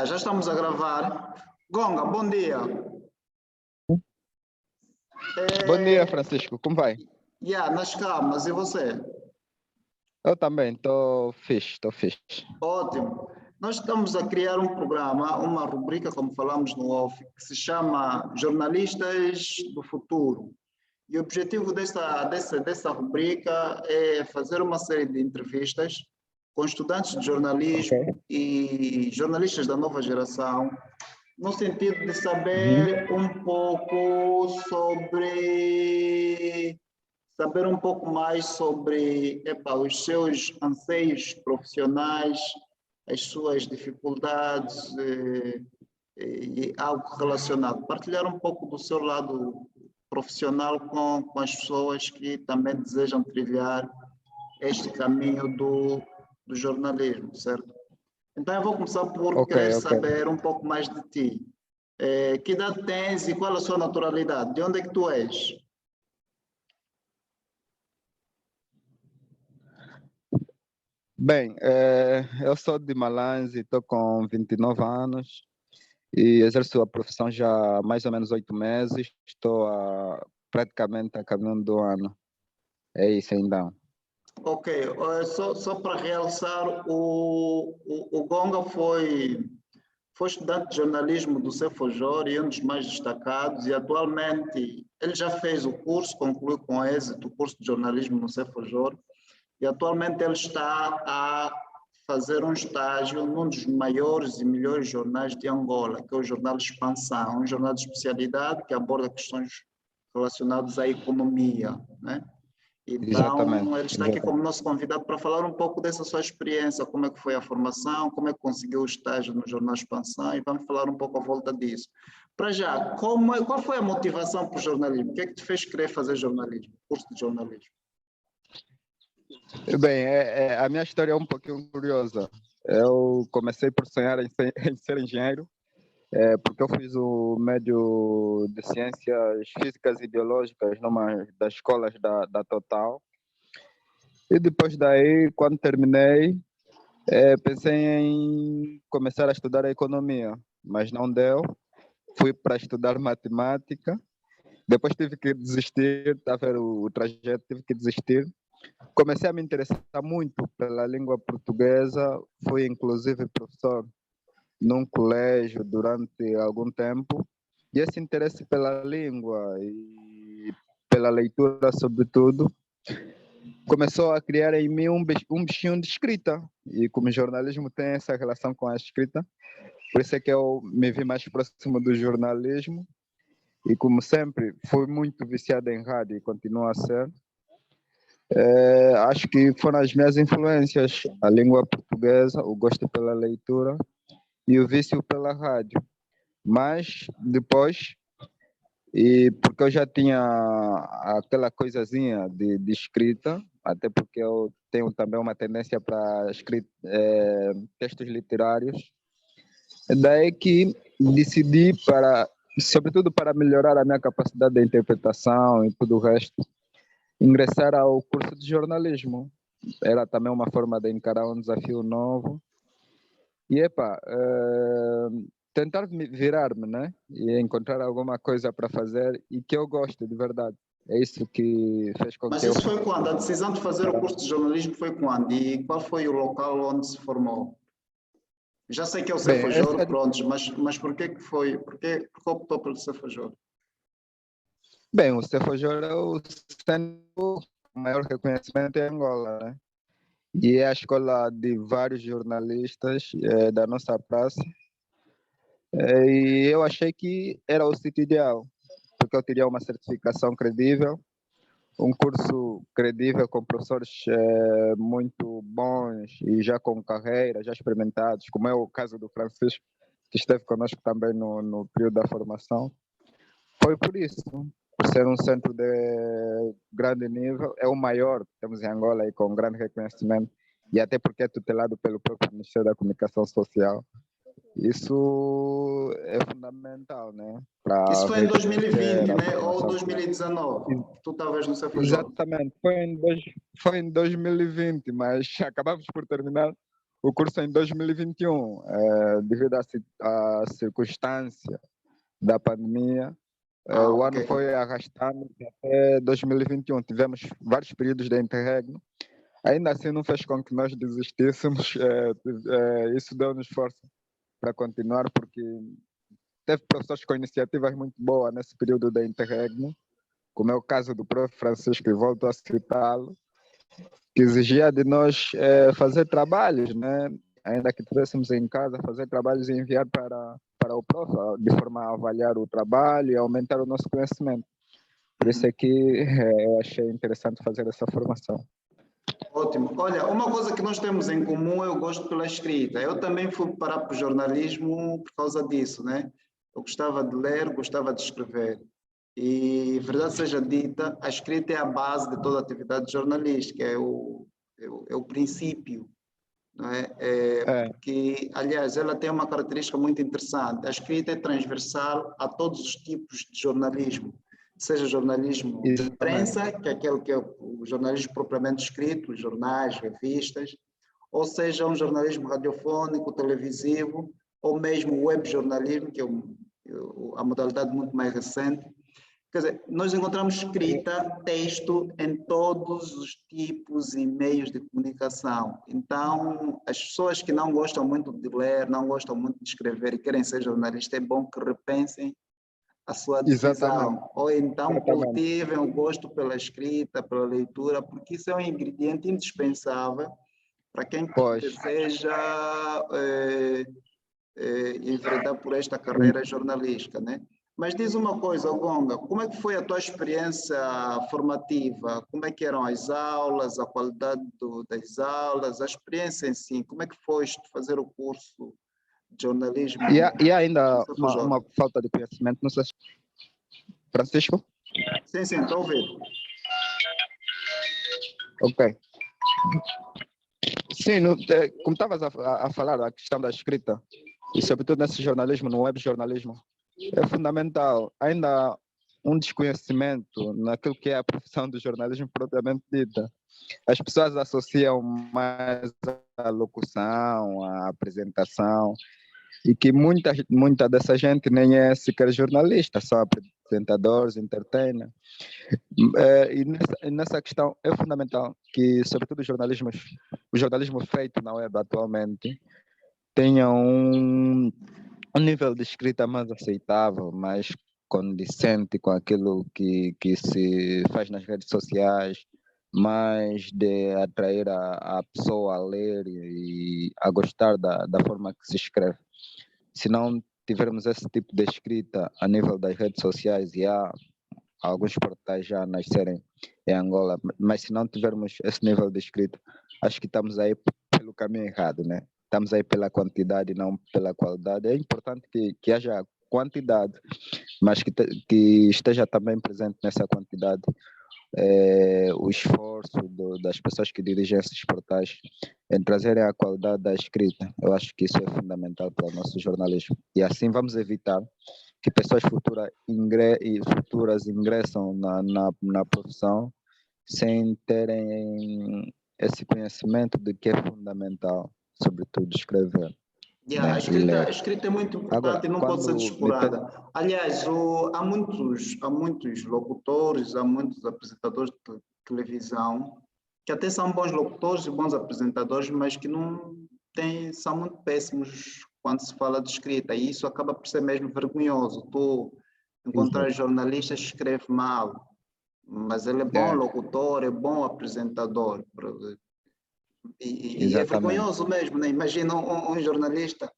Já estamos a gravar. Gonga, bom dia. Bom dia, Francisco. Como vai? Nas calmas, e você? Eu também, estou fixe. Ótimo. Nós estamos a criar um programa, uma rubrica, como falamos no off, que se chama Jornalistas do Futuro. E o objetivo dessa rubrica é fazer uma série de entrevistas com estudantes de jornalismo e jornalistas da nova geração, no sentido de saber um pouco mais sobre os seus anseios profissionais, as suas dificuldades e algo relacionado. Partilhar um pouco do seu lado profissional com as pessoas que também desejam trilhar este caminho do jornalismo, certo? Então eu vou começar por querer saber um pouco mais de ti. Que idade tens e qual a sua naturalidade? De onde é que tu és? Bem, eu sou de Malanje, estou com 29 anos e exerço a profissão já há mais ou menos 8 meses. Estou praticamente a caminho do ano. É isso então. Ok, só para realçar, o Gonga foi estudante de jornalismo do Cefojor e um dos mais destacados, e atualmente ele já fez o curso, concluiu com êxito o curso de jornalismo no Cefojor, e atualmente ele está a fazer um estágio num dos maiores e melhores jornais de Angola, que é o Jornal Expansão, um jornal de especialidade que aborda questões relacionadas à economia, né? Então, ele está aqui como nosso convidado para falar um pouco dessa sua experiência, como é que foi a formação, como é que conseguiu o estágio no Jornal Expansão, e vamos falar um pouco à volta disso. Para já, qual foi a motivação para o jornalismo? O que é que te fez querer fazer jornalismo, curso de jornalismo? Bem, a minha história é um pouquinho curiosa. Eu comecei por sonhar em ser engenheiro, porque eu fiz o médio de ciências físicas e biológicas numa das escolas da Total. E depois daí, quando terminei, pensei em começar a estudar a economia, mas não deu. Fui para estudar matemática, depois tive que desistir, está a ver o trajeto, tive que desistir. Comecei a me interessar muito pela língua portuguesa, fui inclusive professor num colégio durante algum tempo, e esse interesse pela língua e pela leitura, sobretudo, começou a criar em mim um bichinho de escrita, e como o jornalismo tem essa relação com a escrita, por isso é que eu me vi mais próximo do jornalismo, e como sempre, fui muito viciado em rádio e continuo a ser. Acho que foram as minhas influências, a língua portuguesa, o gosto pela leitura e o vício pela rádio. Mas depois, e porque eu já tinha aquela coisazinha de escrita, até porque eu tenho também uma tendência para textos literários, daí que decidi, sobretudo para melhorar a minha capacidade de interpretação e tudo o resto, ingressar ao curso de jornalismo. Era também uma forma de encarar um desafio novo. E, tentar virar-me, né? E encontrar alguma coisa para fazer e que eu gosto de verdade. É isso que fez com Mas que isso foi quando? A decisão de fazer o curso de jornalismo foi quando? E qual foi o local onde se formou? Já sei que é o Cefojor, pronto, mas por que foi? Por que optou pelo Cefojor? Bem, o Cefojor é o centro maior reconhecimento em Angola, né? E é a escola de vários jornalistas da nossa praça. E eu achei que era o sítio ideal, porque eu teria uma certificação credível, um curso credível com professores muito bons e já com carreira, já experimentados, como é o caso do Francisco, que esteve conosco também no período da formação. Foi por isso, por ser um centro de grande nível, é o maior que temos em Angola e com grande reconhecimento, e até porque é tutelado pelo próprio Ministério da Comunicação Social. Isso é fundamental, né? Isso foi em 2020, né? Ou 2019? Tu talvez não sei. Exatamente, foi em 2020, mas acabamos por terminar o curso em 2021, devido à circunstância da pandemia, o Ok. ano foi arrastando até 2021. Tivemos vários períodos de interregno. Ainda assim, não fez com que nós desistíssemos. Isso deu-nos força para continuar, porque teve professores com iniciativas muito boas nesse período de interregno, como é o caso do Prof. Francisco, e volto a citá-lo, que exigia de nós fazer trabalhos, né? Ainda que estivéssemos em casa, fazer trabalhos e enviar para o prof, de forma a avaliar o trabalho e aumentar o nosso conhecimento. Por isso é que eu achei interessante fazer essa formação. Ótimo. Olha, uma coisa que nós temos em comum, eu gosto pela escrita. Eu também fui parar para o jornalismo por causa disso, né? Eu gostava de ler, gostava de escrever. E, verdade seja dita, a escrita é a base de toda a atividade jornalística, é o princípio, não é? Porque, aliás, ela tem uma característica muito interessante. A escrita é transversal a todos os tipos de jornalismo, seja jornalismo de Exatamente. imprensa, que é aquele que é o jornalismo propriamente escrito, jornais, revistas, ou seja um jornalismo radiofônico, televisivo, ou mesmo web jornalismo, que é a modalidade muito mais recente. Quer dizer, nós encontramos escrita, texto em todos os tipos e meios de comunicação. Então, as pessoas que não gostam muito de ler, não gostam muito de escrever e querem ser jornalistas, é bom que repensem a sua Exatamente. decisão. Ou então Exatamente. cultivem o gosto pela escrita, pela leitura, porque isso é um ingrediente indispensável para quem Pois. deseja enveredar por esta carreira jornalística, né? Mas diz uma coisa, Gonga, como é que foi a tua experiência formativa? Como é que eram as aulas, a qualidade das aulas, a experiência em si? Como é que foste fazer o curso de jornalismo E no ainda Cefajor? uma falta de conhecimento, não sei se... Francisco? Sim, estou a ouvir. Ok. Sim, como estavas a falar, a questão da escrita, e sobretudo nesse jornalismo, no web jornalismo, é fundamental. Ainda há um desconhecimento naquilo que é a profissão do jornalismo propriamente dita. As pessoas associam mais a locução, a apresentação, e que muita dessa gente nem é sequer jornalista, são apresentadores, entertainers. E nessa questão é fundamental que, sobretudo, o jornalismo feito na web atualmente tenha um nível de escrita mais aceitável, mais condizente com aquilo que se faz nas redes sociais, mais de atrair a pessoa a ler e a gostar da forma que se escreve. Se não tivermos esse tipo de escrita a nível das redes sociais, e há alguns portais já nascerem em Angola, mas se não tivermos esse nível de escrita, acho que estamos aí pelo caminho errado, né? Estamos aí pela quantidade e não pela qualidade. É importante que haja quantidade, mas que esteja também presente nessa quantidade o esforço das pessoas que dirigem esses portais em trazerem a qualidade da escrita. Eu acho que isso é fundamental para o nosso jornalismo. E assim vamos evitar que pessoas futuras ingressam na profissão sem terem esse conhecimento de que é fundamental, sobretudo, escrever, Yeah, né, a e ler. escrita é muito Agora, importante e não pode ser quando me descurada. Aliás, há muitos locutores, há muitos apresentadores de televisão que até são bons locutores e bons apresentadores, mas que não têm, são muito péssimos quando se fala de escrita. E isso acaba por ser mesmo vergonhoso. Tu encontrar jornalistas que escreve mal, mas ele é bom é, locutor, é bom apresentador. E é exatamente. vergonhoso mesmo, né? Imagina um jornalista.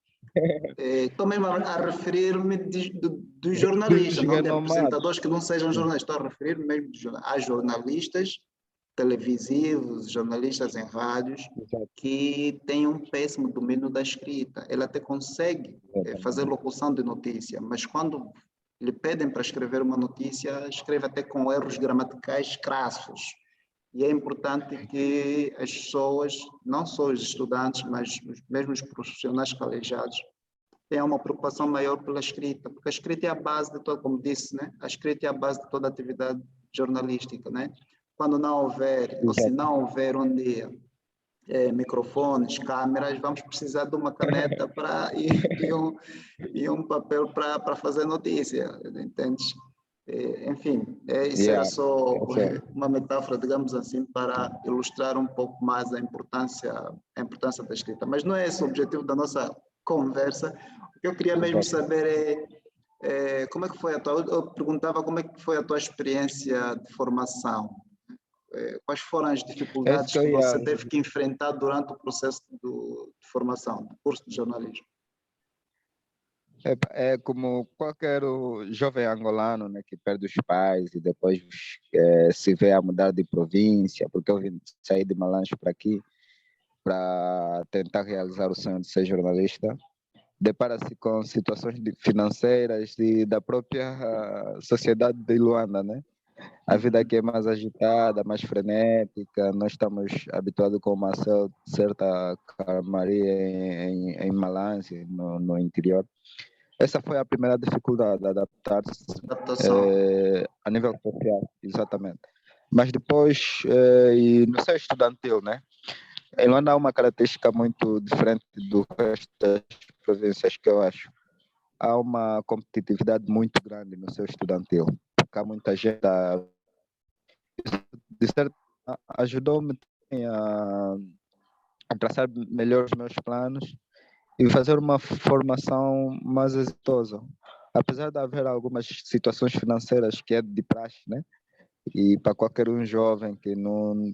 Estou mesmo a referir-me dos Dos jornalistas, não de renomados. apresentadores que não sejam jornalistas. Estou a referir-me mesmo a jornalistas televisivos, jornalistas em rádios, Exato, que têm um péssimo domínio da escrita. Ele até consegue fazer exatamente. locução de notícia, mas quando lhe pedem para escrever uma notícia, escreve até com erros gramaticais crassos. E é importante que as pessoas, não só os estudantes, mas mesmo os profissionais colegiados, tenham uma preocupação maior pela escrita, porque a escrita é a base de toda, como disse, né? A escrita é a base de toda a atividade jornalística, né? Quando não houver, ou se Exato. não houver um dia microfones, câmeras, vamos precisar de uma caneta e um papel para fazer notícia, entende? Enfim, isso era Yeah, só essa, uma metáfora, digamos assim, para ilustrar um pouco mais a importância da escrita. Mas não é esse o objetivo da nossa conversa. O que eu queria mesmo exato. saber como é que foi eu perguntava como é que foi a tua experiência de formação. Quais foram as É isso dificuldades que eu que ia. você teve que enfrentar durante o processo de formação, do curso de jornalismo? É como qualquer jovem angolano, né, que perde os pais e depois se vê a mudar de província, porque eu vim sair de Malange para aqui para tentar realizar o sonho de ser jornalista, depara-se com situações financeiras e da própria sociedade de Luanda, né? A vida aqui é mais agitada, mais frenética, nós estamos habituados com uma certa calmaria em Malange, no interior. Essa foi a primeira dificuldade, adaptar-se Adaptação. a nível social, exatamente. Mas depois, e no seu estudantil, né? Em Luanda há uma característica muito diferente do resto das províncias que eu acho. Há uma competitividade muito grande no seu estudantil, porque há muita gente, de certo, ajudou-me a traçar melhor os meus planos e fazer uma formação mais exitosa. Apesar de haver algumas situações financeiras que é de praxe, né? E para qualquer um jovem que não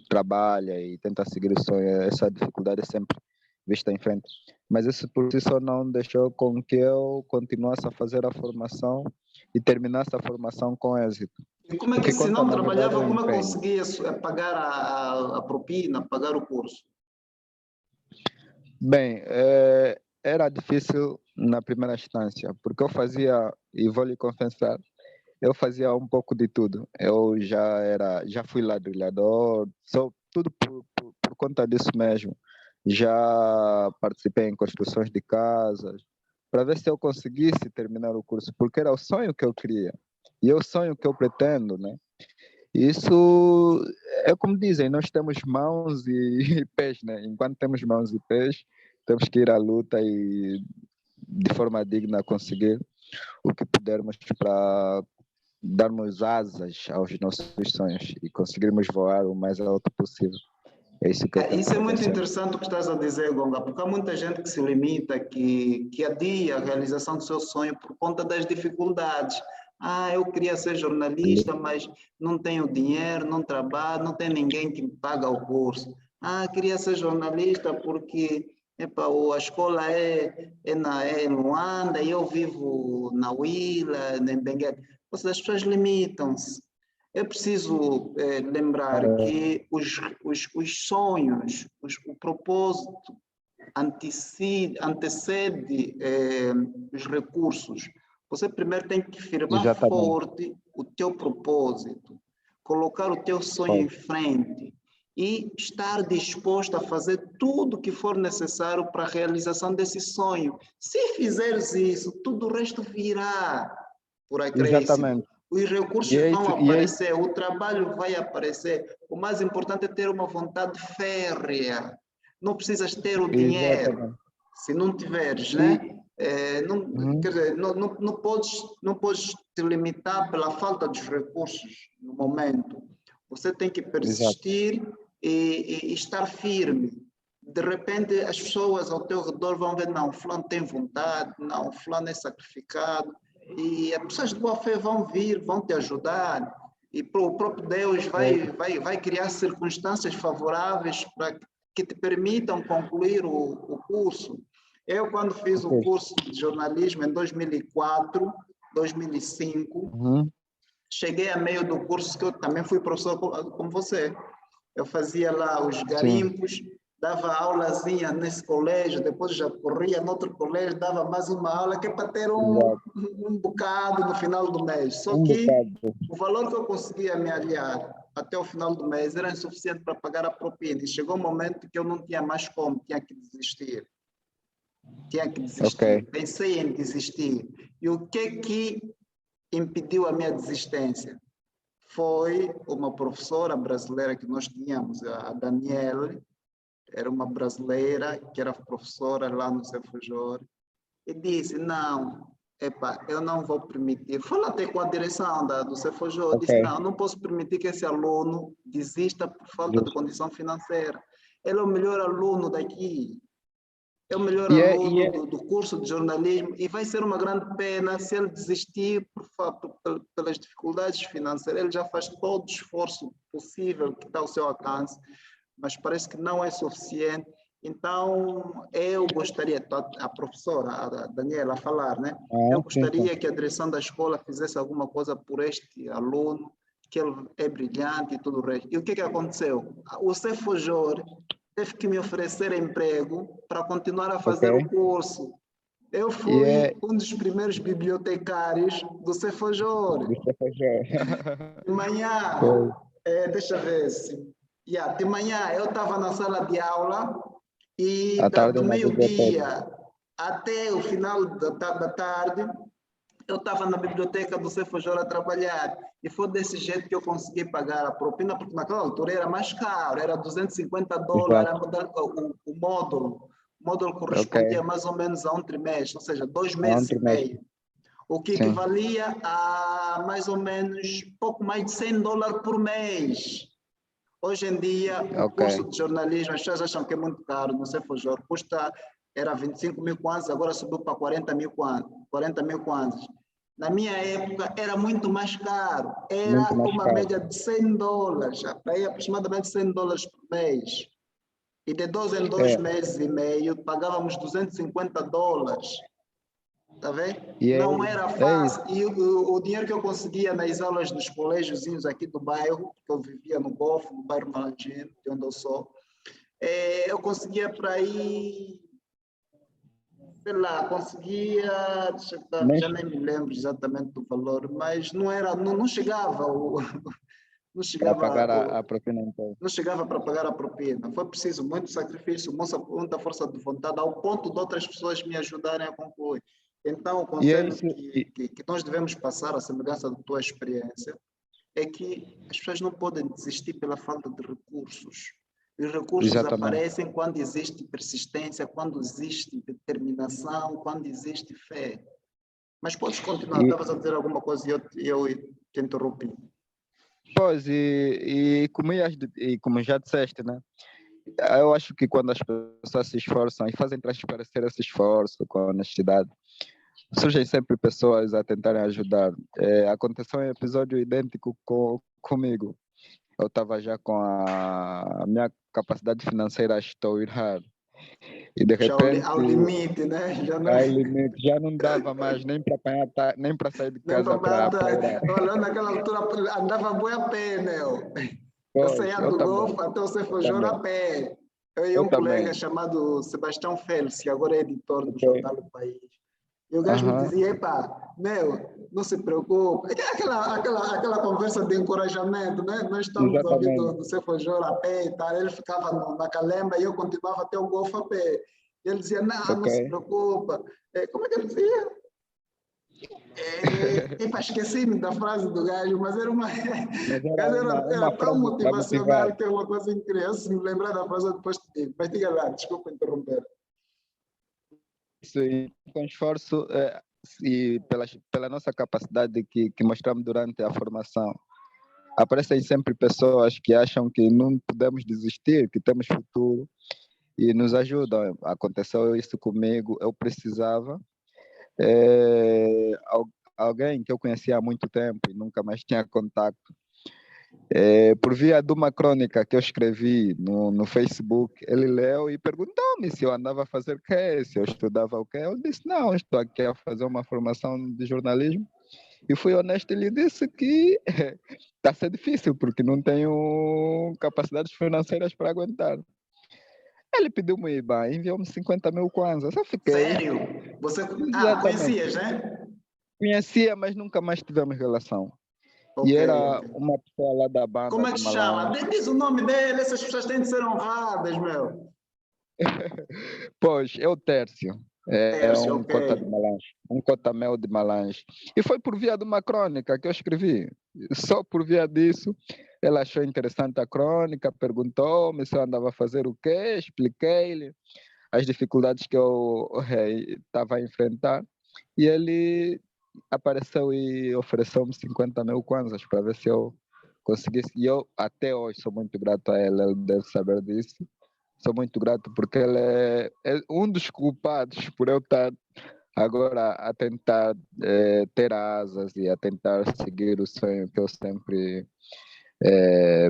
trabalha e tenta seguir o sonho, essa dificuldade é sempre vista em frente. Mas isso por si só não deixou com que eu continuasse a fazer a formação e terminasse a formação com êxito. E como é O que, que se conta, não na verdade, é trabalhava, o como é que empenho. conseguia pagar a propina, pagar o curso? Bem, era difícil na primeira instância, porque eu fazia, e vou lhe confessar, eu fazia um pouco de tudo. Eu já fui ladrilhador, só tudo por conta disso mesmo. Já participei em construções de casas, para ver se eu conseguisse terminar o curso, porque era o sonho que eu queria. E é o sonho que eu pretendo, né? Isso é como dizem, nós temos mãos e pés, né? Enquanto temos mãos e pés, temos que ir à luta e de forma digna conseguir o que pudermos para darmos asas aos nossos sonhos e conseguirmos voar o mais alto possível. É isso que eu tento Isso é fazer muito sempre. interessante o que estás a dizer, Gonga, porque há muita gente que se limita, que adia a realização do seu sonho por conta das dificuldades. Eu queria ser jornalista, mas não tenho dinheiro, não trabalho, não tem ninguém que me paga o curso. Queria ser jornalista porque a escola é em Luanda e eu vivo na Huila, em Benguela. Ou seja, as pessoas limitam-se. É preciso lembrar que os sonhos, o propósito antecede os recursos. Você primeiro tem que firmar Exatamente. forte o teu propósito, colocar o teu sonho Foi. em frente e estar disposto a fazer tudo o que for necessário para a realização desse sonho. Se fizeres isso, tudo o resto virá por acréscimo. Exatamente. Os E recursos é vão isso, e é isso. aparecer, o trabalho vai aparecer. O mais importante é ter uma vontade férrea. Não precisas ter o dinheiro. Exatamente. Se não tiveres, E, né? Não, quer uhum, dizer, não podes te limitar pela falta dos recursos no momento. Você tem que exato. persistir e estar firme. De repente, as pessoas ao teu redor vão ver, não, fulano tem vontade, não, fulano é sacrificado, e as pessoas de boa fé vão vir, vão te ajudar, e o próprio Deus É, vai criar circunstâncias favoráveis para que te permitam concluir o curso. Eu, quando fiz o pois. curso de jornalismo em 2004, 2005, Uhum, cheguei a meio do curso, que eu também fui professor como você. Eu fazia lá os sim, garimpos, dava aulazinha nesse colégio, depois já corria no outro colégio, dava mais uma aula, que é para ter um, exato. um bocado no final do mês. Só Um que bocado. o valor que eu conseguia me aliar até o final do mês era insuficiente para pagar a propina. E chegou um momento que eu não tinha mais como, tinha que desistir. Tinha que Ok. desistir. Pensei em desistir. E o que impediu a minha desistência? Foi uma professora brasileira que nós tínhamos, a Daniele, era uma brasileira que era professora lá no Cefojor, e disse, não, epa, eu não vou permitir. Fala até com a direção do Cefojor, Ok, disse, não, não posso permitir que esse aluno desista por falta de justo. condição financeira. Ele é o melhor aluno daqui, é o melhor E é, e aluno é, do curso de jornalismo e vai ser uma grande pena se ele desistir pelas dificuldades financeiras. Ele já faz todo o esforço possível que está ao seu alcance, mas parece que não é suficiente. Então, eu gostaria, a professora, a Daniela, a falar, né? Eu sim, sim. gostaria que a direção da escola fizesse alguma coisa por este aluno, que ele é brilhante e tudo o resto. E o que aconteceu? O Cefojor teve que me oferecer emprego para continuar a Ok. fazer o curso. Eu E é fui um dos primeiros bibliotecários do Cefojor. do CFG. De manhã, Foi. deixa eu ver se. Yeah, de manhã eu estava na sala de aula e À tarde do na biblioteca. meio-dia até o final da tarde eu estava na biblioteca do Cefojor a trabalhar e foi desse jeito que eu consegui pagar a propina, porque naquela altura era mais caro, era US$ 250 Exato. o módulo. O módulo Ok. correspondia mais ou menos a um trimestre, ou seja, 2 meses e Ontem mesmo. meio, o que Sim. equivalia a mais ou menos pouco mais de US$ 100 por mês. Hoje em dia, o Ok. curso de jornalismo, as pessoas acham que é muito caro, no Cefojor, era 25 mil kwanzas, agora subiu para 40 mil kwanzas. 40 mil kwanzas. Na minha época, era muito mais caro, era Muito mais uma caro. média de US$ 100, aí aproximadamente US$ 100 por mês. E de 2 em 2 meses e meio, pagávamos US$ 250. Tá vendo? E Não era é isso. fácil. E o dinheiro que eu conseguia nas aulas dos colégiozinhos aqui do bairro, que eu vivia no Golfo, no bairro Malangino, de onde eu sou, eu conseguia para ir, sei lá, conseguia, Nem já nem me lembro exatamente do valor, mas não era, não chegava, não para chegava, pagar a propina então. não chegava para pagar a propina. Foi preciso muito sacrifício, muita força de vontade, ao ponto de outras pessoas me ajudarem a concluir. Então, o E é conselho isso. que nós devemos passar, a semelhança da tua experiência, é que as pessoas não podem desistir pela falta de recursos. Os recursos Exatamente. aparecem quando existe persistência, quando existe determinação, quando existe fé. Mas podes continuar, E, estavas a dizer alguma coisa e eu te interrompi. pois, e como já disseste, né? Eu acho que quando as pessoas se esforçam e fazem transparecer esse esforço com honestidade, surgem sempre pessoas a tentarem ajudar. Aconteceu um episódio idêntico comigo. Eu estava já com a minha capacidade financeira a estourar e de Já ao repente limite, né? Já não, ao limite já não dava mais nem para apanhar, nem para sair de nem casa para ir. para. Olha, naquela altura andava bem a pé, meu. Eu Pois, saía eu do também, Golfo até o eu Cefojor a também, pé. Eu e eu um colega também. chamado Sebastião Félix, que agora é editor do Ok. jornal O País. E o gajo me Aham, dizia, epá, meu, não se preocupe. E aquela conversa de encorajamento, né? Nós estamos ali exatamente. do Cefojor a pé e tal. Ele ficava na Calemba e eu continuava até o Golfo a pé. E ele dizia, não, Ok. não se preocupa. Como é que ele dizia? Epa, esqueci-me da frase do gajo, mas era uma. Mas O gajo uma era tão frase para motivar. motivacional que é uma coisa incrível. Se me lembrar da frase, eu depois te digo. Mas diga lá, desculpa interromper. Isso e com esforço e pela nossa capacidade que mostramos durante a formação. Aparecem sempre pessoas que acham que não podemos desistir, que temos futuro e nos ajudam. Aconteceu isso comigo, eu precisava. Alguém que eu conhecia há muito tempo e nunca mais tinha contato, por via de uma crônica que eu escrevi no Facebook, ele leu e perguntou-me se eu andava a fazer o quê, se eu estudava o quê. Eu disse, não, estou aqui a fazer uma formação de jornalismo. E fui honesto e lhe disse que está a ser difícil, porque não tenho capacidades financeiras para aguentar. Ele pediu-me o IBAN, enviou-me 50 mil kwanzas. Eu fiquei, Sério? Você. Ah, exatamente, conhecias, né? conhecia, mas nunca mais tivemos relação. E Ok, era ok. uma pessoa lá da banda Como é de que se chama? Malange. Diz o nome dele, essas pessoas têm de ser honradas, meu. Pois, é o Tércio. É Tércio, um ok. cota de Malange, um cota-mel de Malange. E foi por via de uma crônica que eu escrevi. Só por via disso, ele achou interessante a crônica, perguntou-me se eu andava a fazer o quê, expliquei-lhe as dificuldades que eu estava a enfrentar, e ele apareceu e ofereceu-me 50 mil kwanzas para ver se eu conseguisse. E eu, até hoje, sou muito grato a ele deve saber disso. Sou muito grato porque ele é um dos culpados por eu estar agora a tentar ter asas e a tentar seguir o sonho que eu sempre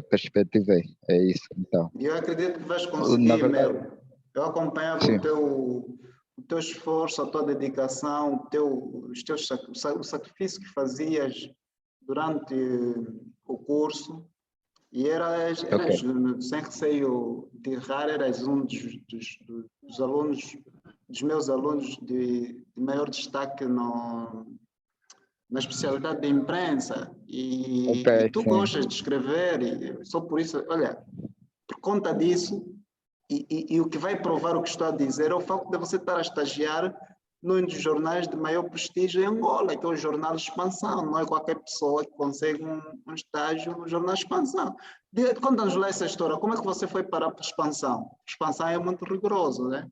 perspectivei. É isso, então. E eu acredito que vais Na conseguir, verdade, meu. Eu acompanhava sim. o teu esforço, a tua dedicação, o sacrifício que fazias durante o curso. E eras, Ok. sem receio de errar, eras um dos alunos, dos meus alunos de maior destaque na especialidade de imprensa. Ok, E tu sim. gostas de escrever, e só por isso, olha, por conta disso, e o que vai provar o que estou a dizer é o facto de você estar a estagiar num dos jornais de maior prestígio em Angola, que é o Jornal Expansão. Não é qualquer pessoa que consegue um estágio no Jornal Expansão. Conta-nos lá essa história. Como é que você foi parar para Expansão? Expansão é muito rigoroso, né?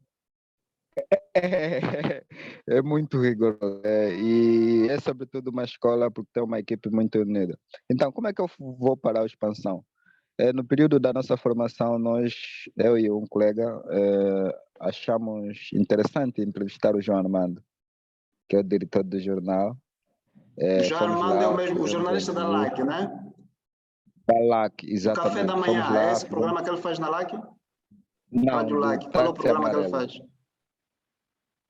É muito rigoroso. E é sobretudo uma escola porque tem uma equipe muito unida. Então, como é que eu vou parar a expansão? No período da nossa formação, eu e um colega, achamos interessante entrevistar o João Armando, que é o diretor do jornal. O João Fomos Armando é o lá, mesmo, o fizemos a jornalista da LAC, entrevista. né? Da LAC, O Café da exatamente. Fomos Manhã, é lá, esse fizemos... programa que ele faz na LAC? Não, Rádio do LAC. Qual é o táxi programa que ele amarelo. faz?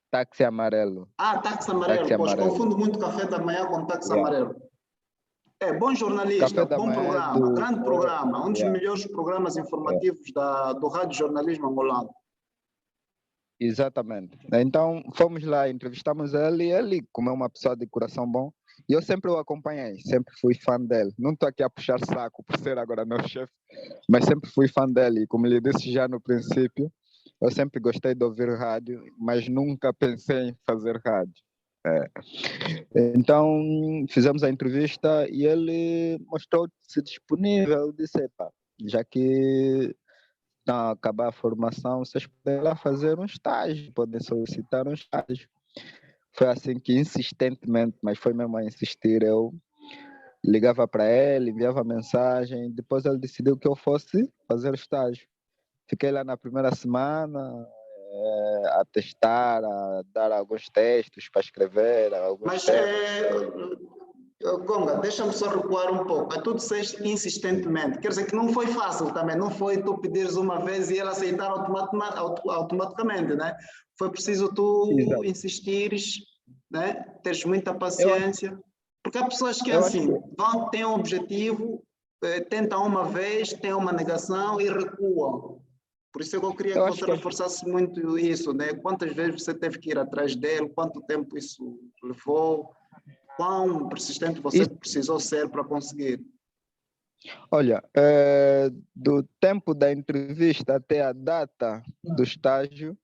Táxi amarelo. Ah, Táxi Táxi Amarelo. Pois, amarelo. confundo muito Café da Manhã com Táxi Yeah. Amarelo. É, bom jornalista, Café da bom manhã é programa, do... grande programa, um dos Yeah, melhores programas yeah. informativos do rádio jornalismo angolano. Exatamente. Então, fomos lá, entrevistamos ele e ele, como é uma pessoa de coração bom, e eu sempre o acompanhei, sempre fui fã dele. Não estou aqui a puxar saco por ser agora meu chefe, mas sempre fui fã dele. E como lhe disse já no princípio, eu sempre gostei de ouvir rádio, mas nunca pensei em fazer rádio. Então, fizemos a entrevista e ele mostrou-se disponível. Eu disse, "Epa, já que estão a acabar a formação, vocês podem ir lá fazer um estágio, podem solicitar um estágio." Foi assim que insistentemente, mas foi mesmo a insistir, eu ligava para ele, enviava mensagem, depois ele decidiu que eu fosse fazer o estágio. Fiquei lá na primeira semana, a testar, a dar alguns textos para escrever, alguns Mas, temas. Gonga, deixa-me só recuar um pouco. Tu disseste insistentemente, quer dizer que não foi fácil também, não foi tu pedires uma vez e ele aceitar automaticamente, né? Foi preciso tu Exato. insistires, né? Teres muita Eu acho, paciência, porque há pessoas que eu acho que assim, têm um objetivo, tentam uma vez, têm uma negação e recuam. Por isso é que eu queria eu que acho você que reforçasse muito isso, né? Quantas vezes você teve que ir atrás dele, quanto tempo isso levou, quão persistente você isso, precisou ser para conseguir. olha, do tempo da entrevista até a data do estágio,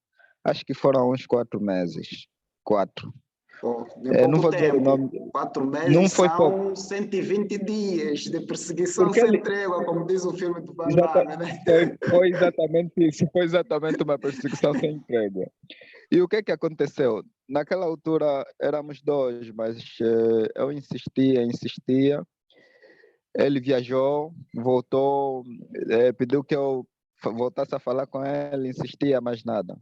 acho que foram uns 4 meses. 4. Pô, em Não pouco vou dizer o tempo, nome, 4 meses não foi pouco, são 120 dias de perseguição porque sem ele trégua, como diz o filme do Van exata, Damme, né? foi exatamente isso, foi exatamente uma perseguição sem entrega. E o que é que aconteceu? Naquela altura éramos dois, mas eu insistia, insistia. Ele viajou, voltou, pediu que eu voltasse a falar com ele, insistia, mais nada.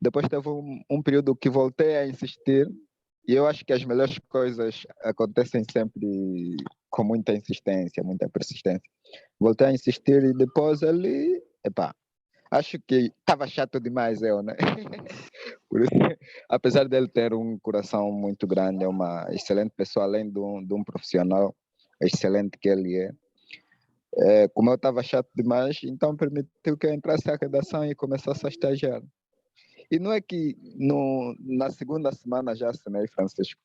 Depois teve um período que voltei a insistir, e eu acho que as melhores coisas acontecem sempre com muita insistência, muita persistência. Voltei a insistir e depois ele, epá, acho que estava chato demais eu, né? Por isso, apesar dele ter um coração muito grande, é uma excelente pessoa, além de um profissional excelente que ele é. Como eu estava chato demais, então permitiu que eu entrasse à redação e começasse a estagiar. E não é que na segunda semana já assinei, Francisco,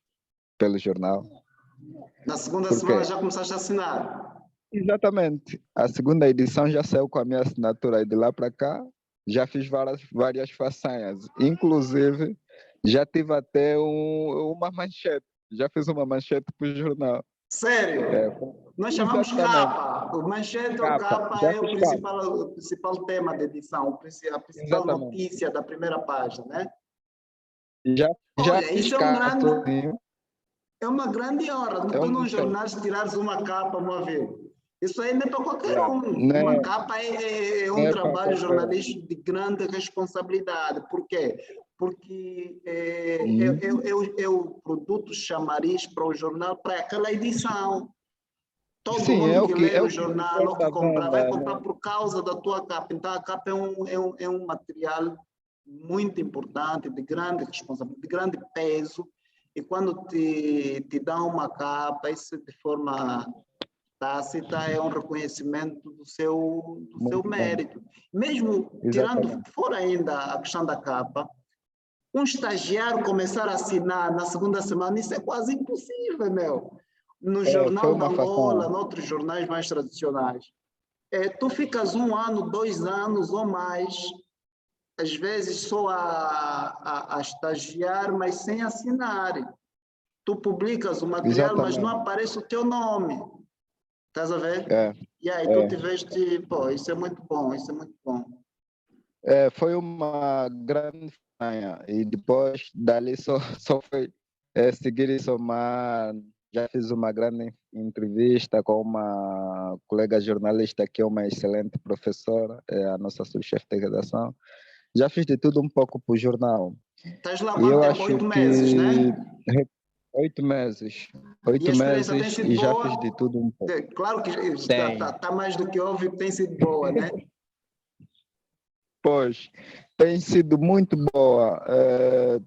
pelo jornal. Na segunda Porque semana já começaste a assinar. exatamente, a segunda edição já saiu com a minha assinatura e de lá para cá já fiz várias façanhas. Inclusive, já tive até uma manchete. Já fiz uma manchete para o jornal. Sério? Nós chamamos Exatamente. capa. O manchete ou Capa. capa Já é fiz capa. o principal tema da edição, a principal Exatamente. notícia da primeira página, né? Já Olha, fiz isso capa sozinho. é uma grande honra. É Tu um num dos jornal tirares uma capa uma vez. Isso aí não é para qualquer Yeah. um. Não Uma é, capa é não um é para trabalho qualquer um. jornalístico de grande responsabilidade. Por quê? Porque é o produto chamariz para o jornal, para aquela edição. Todo Sim, mundo que lê é o o que jornal ou suporta que a comprar, vai venda, comprar né? por causa da tua capa. Então, a capa é um material muito importante, de grande responsabilidade, de grande peso. E quando te dão uma capa, isso de forma tácita é um reconhecimento do seu Muito bom. mérito. Mesmo tirando Exatamente. fora ainda a questão da capa, um estagiário começar a assinar na segunda semana, isso é quase impossível, meu. No Foi Jornal da uma Angola, fação. noutros jornais mais tradicionais. Tu ficas 1 ano, 2 anos ou mais, às vezes só a estagiar, mas sem assinar. Tu publicas o material, mas não Exatamente. aparece o teu nome. Estás a ver? É, E aí tu é. tiveste, pô, isso é muito bom, isso é muito bom. Foi uma grande façanha. E depois dali só foi seguir e somar. Já fiz uma grande entrevista com uma colega jornalista que é uma excelente professora, é a nossa subchefe de redação. Já fiz de tudo um pouco para o jornal. Estás lá há E quanto eu tempo? acho 8 meses, que né? 8 meses. E a Oito experiência tem meses sido e já fiz de boa? tudo um pouco. Claro que Tem. tá mais do que óbvio que tem sido boa, né? Pois, tem sido muito boa.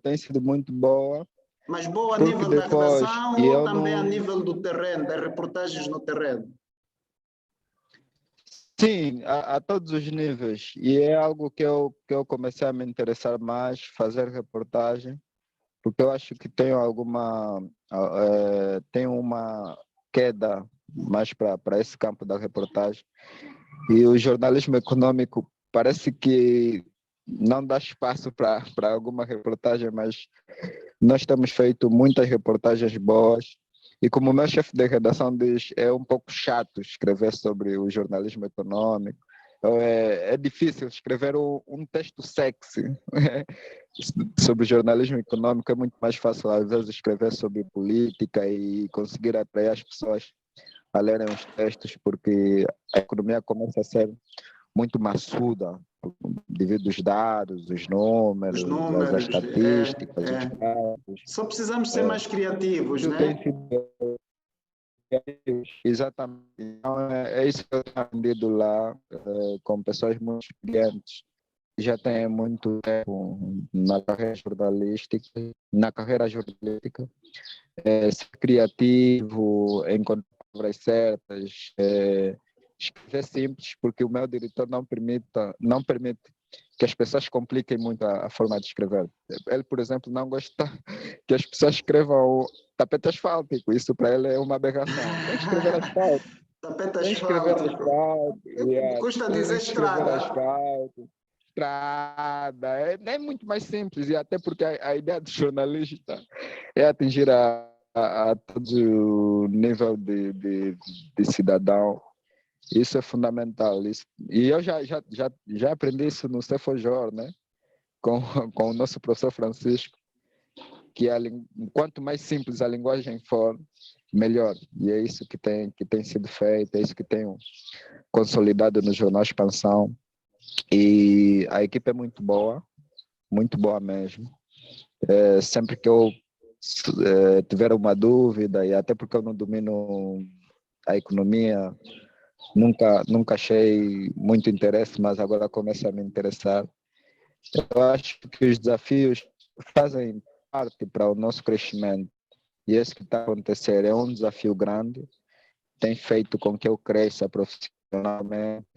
Tem sido muito boa, Mas boa a porque nível da depois redação ou eu também a não. nível do terreno, das reportagens no terreno? Sim, a todos os níveis. E é algo que eu comecei a me interessar mais, fazer reportagem, porque eu acho que tenho uma queda mais para esse campo da reportagem. E o jornalismo econômico parece que não dá espaço para alguma reportagem, mas nós temos feito muitas reportagens boas. E como o meu chefe de redação diz, é um pouco chato escrever sobre o jornalismo econômico. É difícil escrever um texto sexy sobre jornalismo econômico. É muito mais fácil, às vezes, escrever sobre política e conseguir atrair as pessoas a lerem os textos, porque a economia começa a ser muito maçuda devido aos dados, os Os números, as números, estatísticas, os dados. Só precisamos ser mais criativos, Isso tem né? sido exatamente. Então, é isso que eu tenho aprendido lá, com pessoas muito experientes que já têm muito tempo na carreira jornalística, ser criativo, encontrar palavras certas, escrever simples, porque o meu diretor não permite que as pessoas compliquem muito a forma de escrever. Ele, por exemplo, não gosta que as pessoas escrevam tapete asfáltico. Isso para ele é uma aberração. Tem que escrever asfalto. Tapete Tem que escrever asfáltico. asfalto. Yeah. Custa Tem dizer que escrever estrada. asfalto. Estrada. É muito mais simples. E até porque a ideia do jornalista é atingir a todo nível de cidadão. Isso é fundamental. E eu já aprendi isso no Cefojor, né? Com, com o nosso professor Francisco, que quanto mais simples a linguagem for, melhor. E é isso que tem sido feito, é isso que tem consolidado no Jornal Expansão. E a equipe é muito boa mesmo. Sempre que eu tiver uma dúvida, e até porque eu não domino a economia, nunca achei muito interesse, mas agora começa a me interessar. Eu acho que os desafios fazem parte para o nosso crescimento. E esse que está a acontecer é um desafio grande, tem feito com que eu cresça profissionalmente.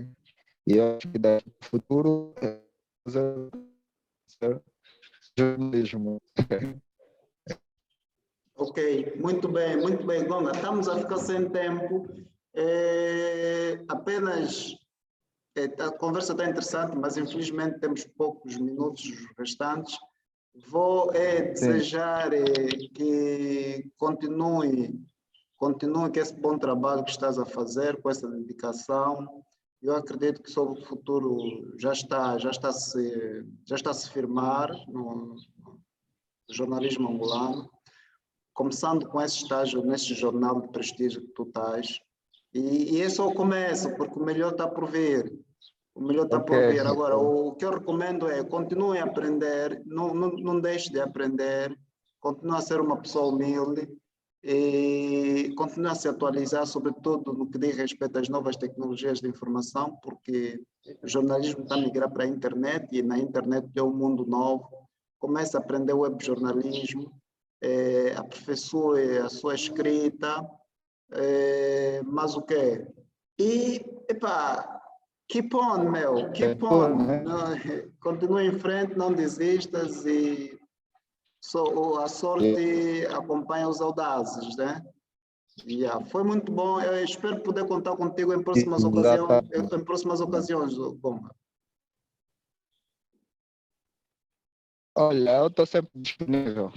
E eu acho que daqui para o futuro é fazer jornalismo. Ok, muito bem, muito bem. Gonga, estamos a ficar sem tempo. Apenas a conversa está interessante, mas infelizmente temos poucos minutos restantes. Vou Sim, desejar que continue Continua com esse bom trabalho que estás a fazer, com essa dedicação. Eu acredito que sobre o futuro já está a se firmar no jornalismo angolano, começando com esse estágio nesse jornal de prestígio que tu estás. E é só o começo, porque o melhor está por vir. O melhor está por vir. Agora, o que eu recomendo é continue a aprender, não deixe de aprender, continue a ser uma pessoa humilde e continue a se atualizar, sobretudo no que diz respeito às novas tecnologias de informação, porque o jornalismo está a migrar para a internet e na internet é um mundo novo. Comece a aprender web jornalismo, aperfeiçoe a sua escrita, mas o quê? E, epá, keep on, meu, keep on. Continue em frente, não desistas e a sorte acompanha os audazes, né? Foi muito bom. Eu espero poder contar contigo em próximas ocasiões, Gonga. Olha, eu estou sempre disponível.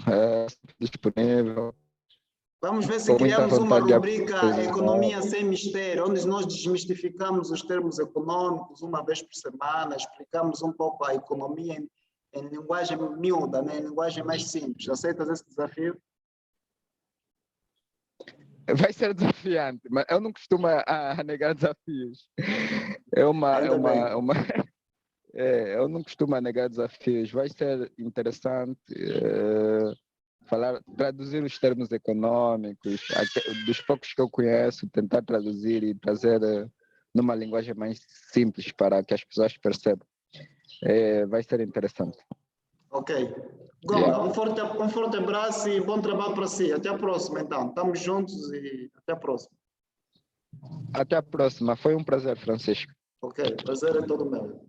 Vamos ver se criamos uma rubrica Economia Sem Mistério, onde nós desmistificamos os termos econômicos uma vez por semana, explicamos um pouco a economia em linguagem miúda, né? Em linguagem mais simples. Aceitas esse desafio? Vai ser desafiante, mas eu não costumo a negar desafios. Eu não costumo a negar desafios. Vai ser interessante traduzir os termos econômicos, dos poucos que eu conheço, tentar traduzir e trazer numa linguagem mais simples para que as pessoas percebam. Vai ser interessante. Ok. Gonga, um forte abraço e bom trabalho para si. Até a próxima, então. Estamos juntos e até a próxima. Até a próxima. Foi um prazer, Francisco. Ok, prazer é todo meu.